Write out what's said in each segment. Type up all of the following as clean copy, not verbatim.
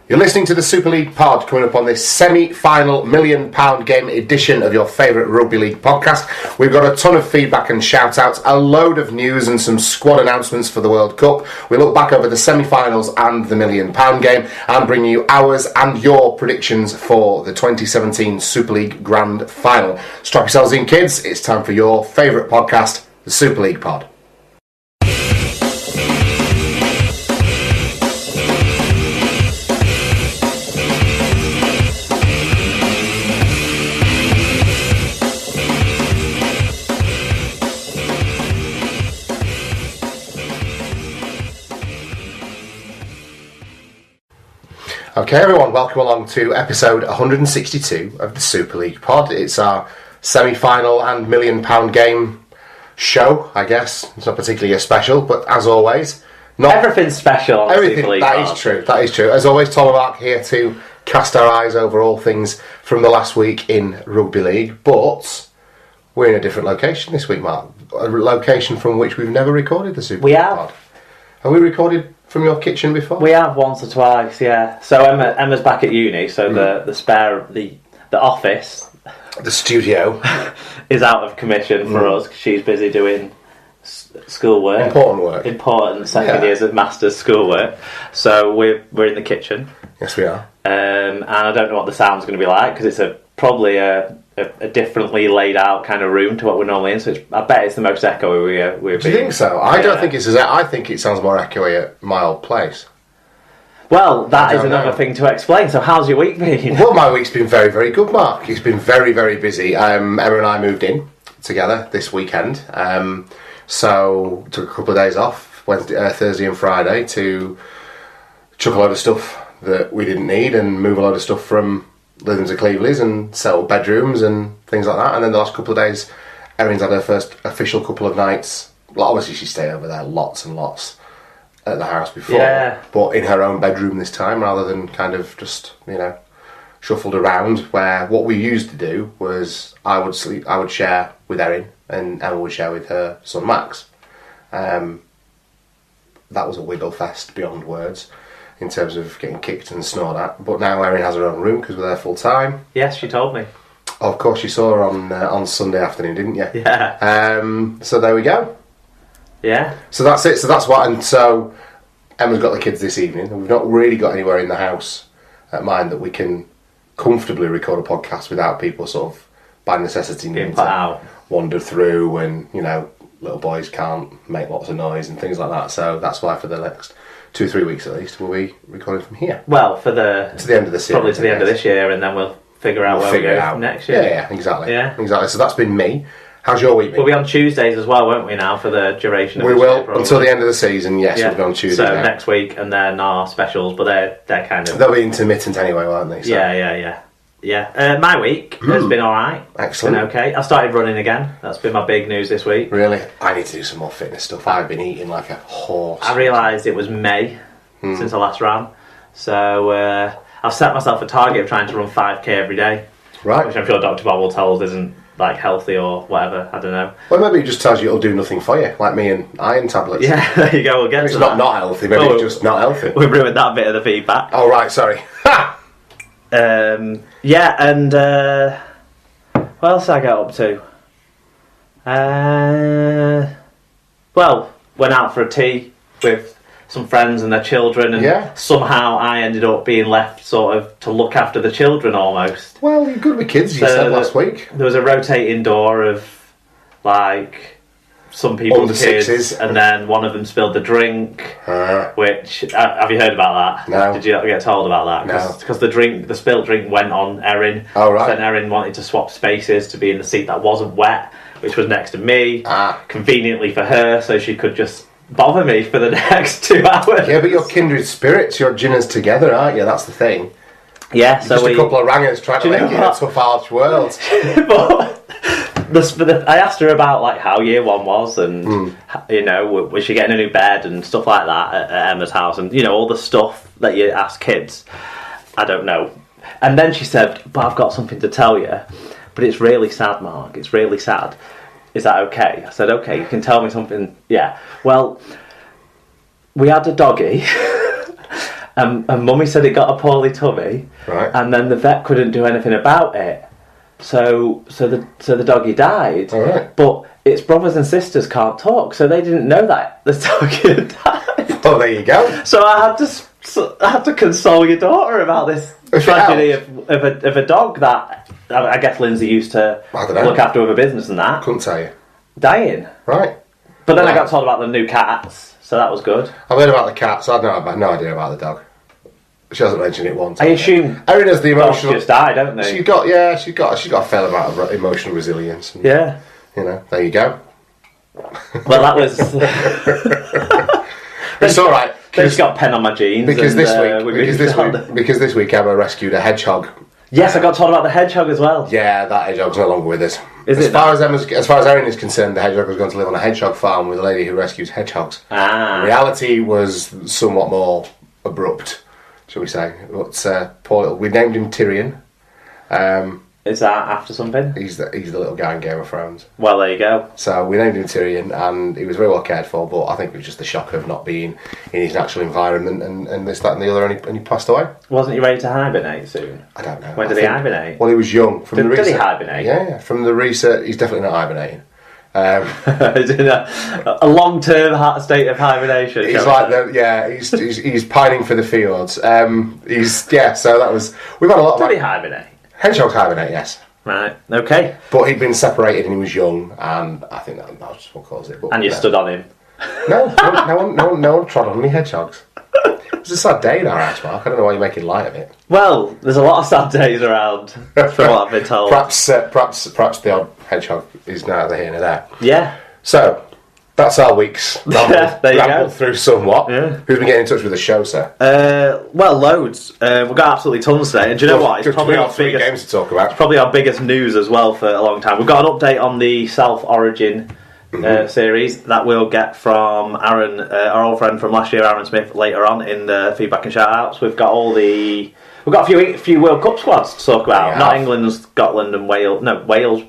You're listening to the Super League pod, coming up on this semi-final £1 million game edition of your favourite rugby league podcast. We've got a ton of feedback and shout-outs, a load of news and some squad announcements for the World Cup. We look back over the semi-finals and the £1 million game and bring you ours and your predictions for the 2017 Super League Grand Final. Strap yourselves in, kids. It's time for your favourite podcast, the Super League pod. Okay, everyone, welcome along to episode 162 of the Super League pod. It's our semi-final and £1 million game show, I guess. It's not particularly a special, but as always... Everything's special on the Super League pod. That is true. As always, Tom and Mark here to cast our eyes over all things from the last week in Rugby League, but we're in a different location this week, Mark. A location from which we've never recorded the Super League pod. Have we recorded from your kitchen before? We have once or twice, yeah. So Emma's back at uni, so the office, the studio, is out of commission for us. She's busy doing schoolwork, important second years of master's schoolwork. So we're in the kitchen. Yes, we are. And I don't know what the sound's going to be like because it's probably a differently laid out kind of room to what we're normally in. So I bet it's the most echoey we've been. Do you think so? I don't think it's as... I think it sounds more echoey at my old place. Well, that is another thing to explain. So how's your week been? Well, my week's been very, very good, Mark. It's been very, very busy. Emma and I moved in together this weekend. So took a couple of days off, Thursday and Friday, to chuck a load of stuff that we didn't need and move a load of stuff from Lythams to Cleveley's and settle bedrooms and things like that. And then the last couple of days, Erin's had her first official couple of nights. Well, obviously she stayed over there lots and lots at the house before, but in her own bedroom this time, rather than kind of just, shuffled around. Where what we used to do was I would share with Erin and Emma would share with her son Max. That was a wiggle fest beyond words in terms of getting kicked and snored at. But now Erin has her own room because we're there full time. Yes, she told me. Oh, of course, you saw her on Sunday afternoon, didn't you? Yeah. So there we go. Yeah. So that's it. So that's what. And so Emma's got the kids this evening, and we've not really got anywhere in the house at mine that we can comfortably record a podcast without people sort of by necessity needing to wander through, and little boys can't make lots of noise and things like that. So that's why for the next 2-3 weeks at least we'll be recording from here. Well, to the end of the series, probably to the end of this year, and then we'll figure out where we go from next year. Yeah, exactly. So that's been me. How's your week been? We'll be on Tuesdays as well, won't we, now, for the duration of the year? We will, until the end of the season, yes, we'll be on Tuesday. So next week, and then our specials, but they're kind of... They'll be intermittent anyway, won't they? So. Yeah. My week has been alright. Excellent. It's been okay. I started running again. That's been my big news this week. Really? I need to do some more fitness stuff. I've been eating like a horse. I realised it was May since I last ran. So I've set myself a target of trying to run 5k every day. Right. Which I'm sure Dr. Bob will tell us isn't healthy or whatever, I don't know. Well, maybe it just tells you it'll do nothing for you, like me and iron tablets. Yeah, there you go, we'll get it's to not healthy, maybe it's just not healthy. We've ruined that bit of the feedback. Oh, right, sorry. And what else did I get up to? Well, went out for a tea with some friends and their children, and somehow I ended up being left sort of to look after the children almost. Well, you're good with kids, you said last week. There was a rotating door of some people's kids, and then one of them spilled the drink, which, have you heard about that? No. Did you get told about that? No. Because the spilled drink went on Erin. Oh, right. Then Erin wanted to swap spaces to be in the seat that wasn't wet, which was next to me, conveniently for her, so she could just bother me for the next 2 hours. Yeah, but you're kindred spirits, you're ginners together, aren't you? That's the thing. Yeah, so just a couple of rangers trying to make it a tough arch world. But I asked her about how year one was, and was she getting a new bed and stuff like that at Emma's house, and all the stuff that you ask kids. I don't know. And then she said, "But I've got something to tell you, but it's really sad, Mark. It's really sad. Is that okay?" I said, "Okay, you can tell me something." Yeah. Well, we had a doggy, and Mummy said it got a poorly tummy, Right. and then the vet couldn't do anything about it. So the doggy died. All right. But its brothers and sisters can't talk, so they didn't know that the doggy had died. Well, there you go. So I had to console your daughter about this tragedy of a dog that I guess Lindsay used to look after with a business and that. Couldn't tell you. Dying. Right. But then I got told about the new cats, so that was good. I've heard about the cats. I had no idea about the dog. She hasn't mentioned it once. I assume Erin has the emotional. dogs just die, don't they? She's got a fair amount of emotional resilience. And, Yeah. You know, there you go. Well, that was. It's all right. They just got pen on my jeans. Because and, this week Emma rescued a hedgehog. Yes, I got told about the hedgehog as well. Yeah, that hedgehog's no longer with us. As far as Erin is concerned, the hedgehog was going to live on a hedgehog farm with a lady who rescues hedgehogs. Ah. Reality was somewhat more abrupt, shall we say? But we named him Tyrion. Is that after something? He's the little guy in Game of Thrones. Well, there you go. So we named him Tyrion, and he was very well cared for. But I think it was just the shock of not being in his natural environment and this, that, and the other, and he passed away. Wasn't he ready to hibernate soon? I don't know. When did he hibernate? Well, he was young. Did he hibernate? Yeah. From the research, he's definitely not hibernating. He's in a long-term state of hibernation. He's like he's pining for the fjords. So that was. We've had a lot of. Did he hibernate? Hedgehogs hibernate, yes. Right. Okay. But he'd been separated and he was young, and I think that was just what caused it. But, And you stood on him. No one trod on any hedgehogs. It was a sad day in our house, Mark. I don't know why you're making light of it. Well, there's a lot of sad days around, from what I've been told. Perhaps the odd hedgehog is neither here nor there. Yeah. So, that's our week's ramble through somewhat. Yeah. Who's been getting in touch with the show, sir? Well, loads. We've got absolutely tons today. And do you know what? It's probably our biggest games to talk about. It's probably our biggest news as well for a long time. We've got an update on the Self-Origin series that we'll get from Aaron, our old friend from last year, Aaron Smith, later on in the feedback and shout-outs. We've got a few World Cup squads to talk about. Yeah. Not England, Scotland and Wales. No, Wales.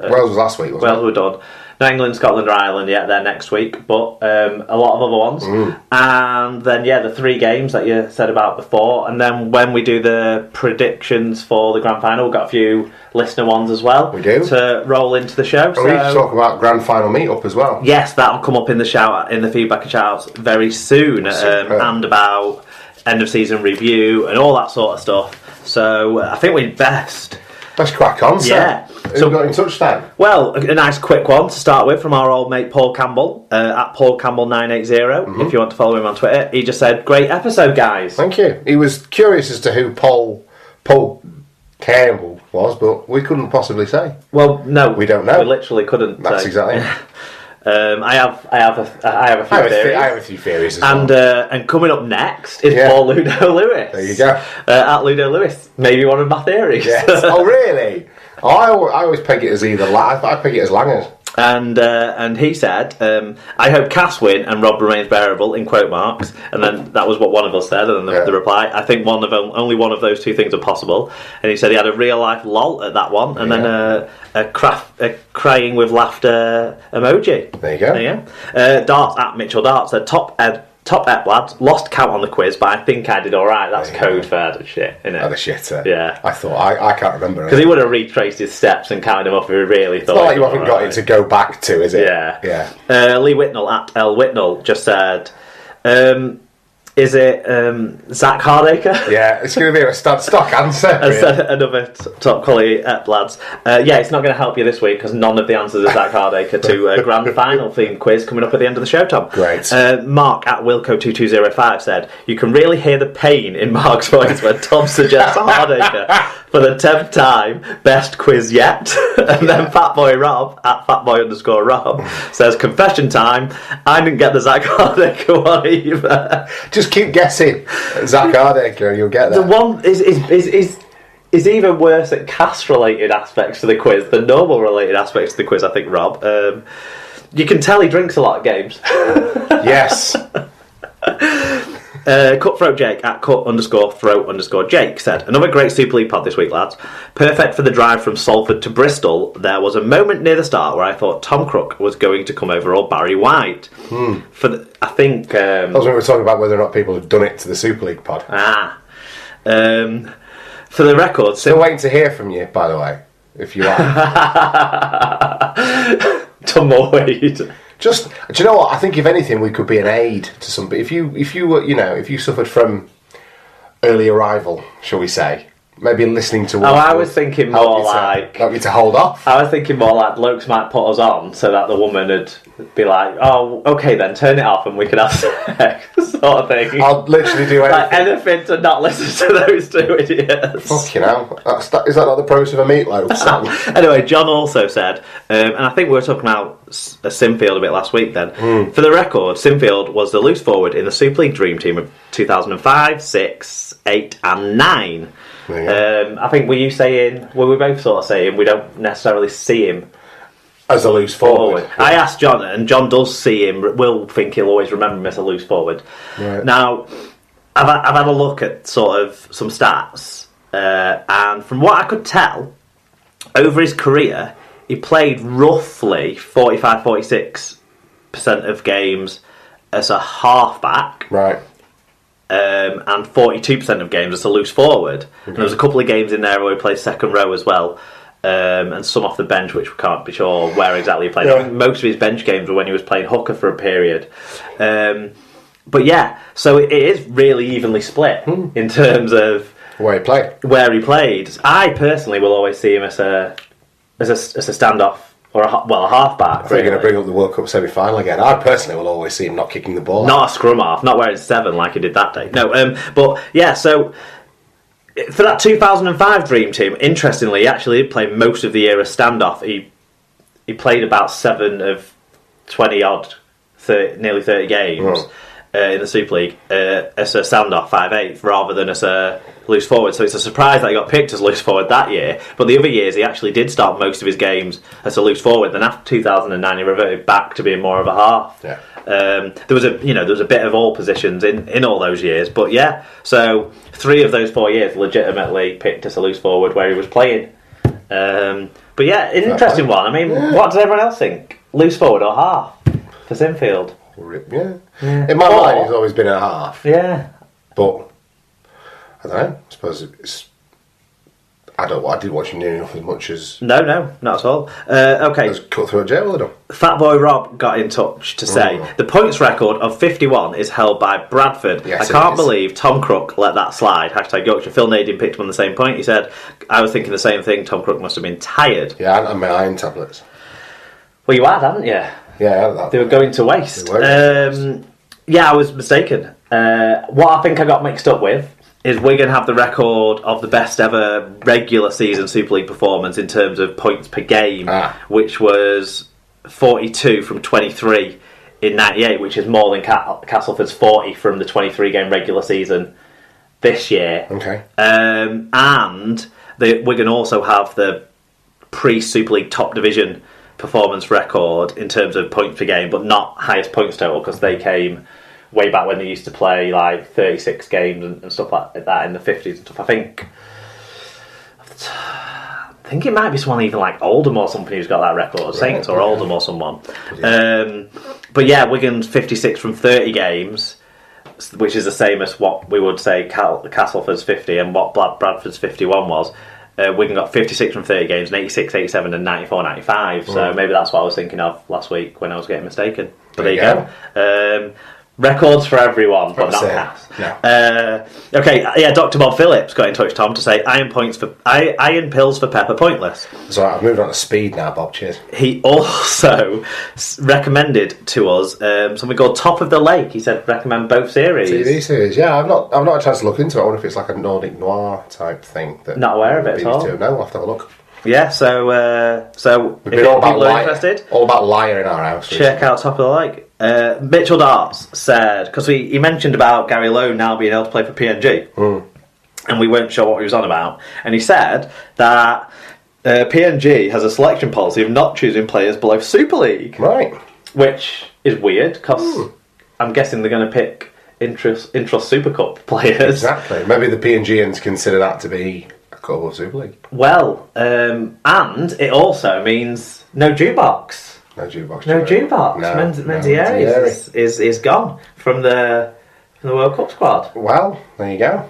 Wales was last week, wasn't it? Wales were done. Not England, Scotland or Ireland yet, they're next week, but a lot of other ones. And then, the 3 games that you said about before. And then when we do the predictions for the grand final, we've got a few listener ones as well. We do. To roll into the show. And we need to talk about grand final meet-up as well. Yes, that'll come up in the feedback and shout-outs very soon. And about end of season review and all that sort of stuff. So I think we'd best... Let's crack on, sir. Yeah. Who got in touch then? Well, a nice quick one to start with from our old mate Paul Campbell, at Paul Campbell 980, if you want to follow him on Twitter. He just said, great episode, guys. Thank you. He was curious as to who Paul Campbell was, but we couldn't possibly say. Well, no. We don't know. We literally couldn't That's say. Exactly. I have a few theories. I have a few theories as well. And coming up next is Paul Ludo Lewis. There you go. At Ludo Lewis. Maybe one of my theories. Yes. Oh, really? I always peg it as I peg it as Langers. And he said, I hope Cass win and Rob remains bearable, in quote marks. And then that was what one of us said, and then the reply, I think only one of those two things are possible. And he said he had a real life lol at that one, and then a crying with laughter emoji. There you go. There you go. Darts at Mitchell Darts said, top ep lads, lost count on the quiz, but I think I did alright. That's code for other shit, isn't it? Other shitter. Yeah. I thought, I can't remember. Because he would have retraced his steps and counted them up if he really thought. It's not like you haven't got it to go back to, is it? Yeah. Lee Whitnell at L Whitnell just said, is it Zach Hardacre? Yeah, it's going to be a stock answer. Another top quality lads. It's not going to help you this week because none of the answers are Zach Hardacre to a grand final themed quiz coming up at the end of the show, Tom. Great. Mark at Wilco2205 said, you can really hear the pain in Mark's voice when Tom suggests Hardacre for the 10th time, best quiz yet. And then Fatboy Rob at Fatboy_Rob says, confession time, I didn't get the Zach Hardacre one either. Just keep guessing Zach Hardacre and you'll get that. The one is even worse at cast-related aspects to the quiz than normal-related aspects to the quiz, I think, Rob. You can tell he drinks a lot of games. Yes. Cutthroat Jake at cut_throat_Jake said, another great Super League pod this week, lads. Perfect for the drive from Salford to Bristol. There was a moment near the start where I thought Tom Crook was going to come over or Barry White. I think... That was when we were talking about whether or not people had done it to the Super League pod. For the record... Still waiting to hear from you, by the way, if you are. Tumbleweed. Do you know what? I think if anything, we could be an aid to somebody. If you were, if you suffered from early arrival, shall we say, maybe listening to. I was thinking more like help you to hold off. I was thinking more like blokes might put us on so that the woman would be like, "Oh, okay, then turn it off and we can have sex," sort of thing. I'll literally do anything. Like anything to not listen to those two idiots. Fucking hell. Is that not the promise of a meatloaf song? Anyway, John also said, and I think we were talking about Sinfield a bit last week then. For the record, Sinfield was the loose forward in the Super League Dream Team of 2005, 6, 8 and 9. I think were we both sort of saying we don't necessarily see him as a loose forward. Yeah. I asked John, and John does see him. Will think he'll always remember him as a loose forward. Right. Now, I've had a look at sort of some stats, and from what I could tell, over his career, he played roughly 45-46% of games as a halfback. Right. And 42% of games as a loose forward. Okay. And there was a couple of games in there where he played second row as well, and some off the bench, which we can't be sure where exactly he played. Yeah. I think most of his bench games were when he was playing hooker for a period. But yeah, so it is really evenly split in terms of where he played. I personally will always see him as a standoff. Or a halfback. I think you're going to bring up the World Cup semi-final again. I personally will always see him not kicking the ball. Not a scrum half, not wearing 7 like he did that day. No, but yeah, so for that 2005 Dream Team, interestingly, he actually did play most of the year as standoff. He played about 7 of 20 odd, nearly 30 games in the Super League as a standoff 5/8 rather than as a loose forward. So it's a surprise that he got picked as loose forward that year. But the other years he actually did start most of his games as a loose forward. Then after 2009 he reverted back to being more of a half. Yeah. There was a bit of all positions in all those years. But yeah, so 3 of those 4 years legitimately picked as a loose forward where he was playing. But yeah, an interesting one. I mean, what does everyone else think? Loose forward or half for Sinfield? Yeah. In my mind he's always been a half. Yeah. But I don't know. I suppose it's. I did watch him near enough as much as. No, not at all. Okay. As Cutthroat Jail would have done. Fatboy Rob got in touch to say the points record of 51 is held by Bradford. Yes, I can't believe Tom Crook let that slide. # Yorkshire. Phil Nadine picked him on the same point. He said, I was thinking the same thing. Tom Crook must have been tired. Yeah, I hadn't had my iron tablets. Well, you had, hadn't you? Yeah, I had that. They were going to waste. Yeah, I was mistaken. What I think I got mixed up with is Wigan have the record of the best ever regular season Super League performance in terms of points per game, which was 42 from 23 in 98, which is more than Castleford's 40 from the 23 game regular season this year. Okay. And Wigan also have the pre-Super League top division performance record in terms of points per game, but not highest points total because they came way back when they used to play like 36 games and stuff like that in the 50s and stuff. I think it might be someone even like Oldham or something who's got that record, Saints or Oldham or someone. But yeah, Wigan's 56 from 30 games, which is the same as what we would say Castleford's 50 and what Bradford's 51 was. Wigan got 56 from 30 games, and 86, 87 and 94, 95. So maybe that's what I was thinking of last week when I was getting mistaken. But there you go. Records for everyone, but not Cass. No. Okay, yeah, Dr. Bob Phillips got in touch, Tom, to say iron pills for Pepper pointless. So I've moved on to speed now, Bob. Cheers. He also recommended to us something called Top of the Lake. He said recommend both series. TV series, yeah. I've not had a chance to look into it. I wonder if it's like a Nordic noir type thing. Not aware of it at all. No, I'll have to have a look. Yeah, so if people are interested, all about liar in our house. Check out Top of the Lake. Mitchell Darts said, because he mentioned about Gary Lowe now being able to play for PNG, and we weren't sure what he was on about, and he said that PNG has a selection policy of not choosing players below Super League, right? Which is weird because I'm guessing they're going to pick intra Super Cup players. Exactly. Maybe the P&Gians consider that to be a cup of Super League. Well, and it also means no jukebox. No jukebox. No jukebox. Menzie Yere is gone from the World Cup squad. Well, there you go.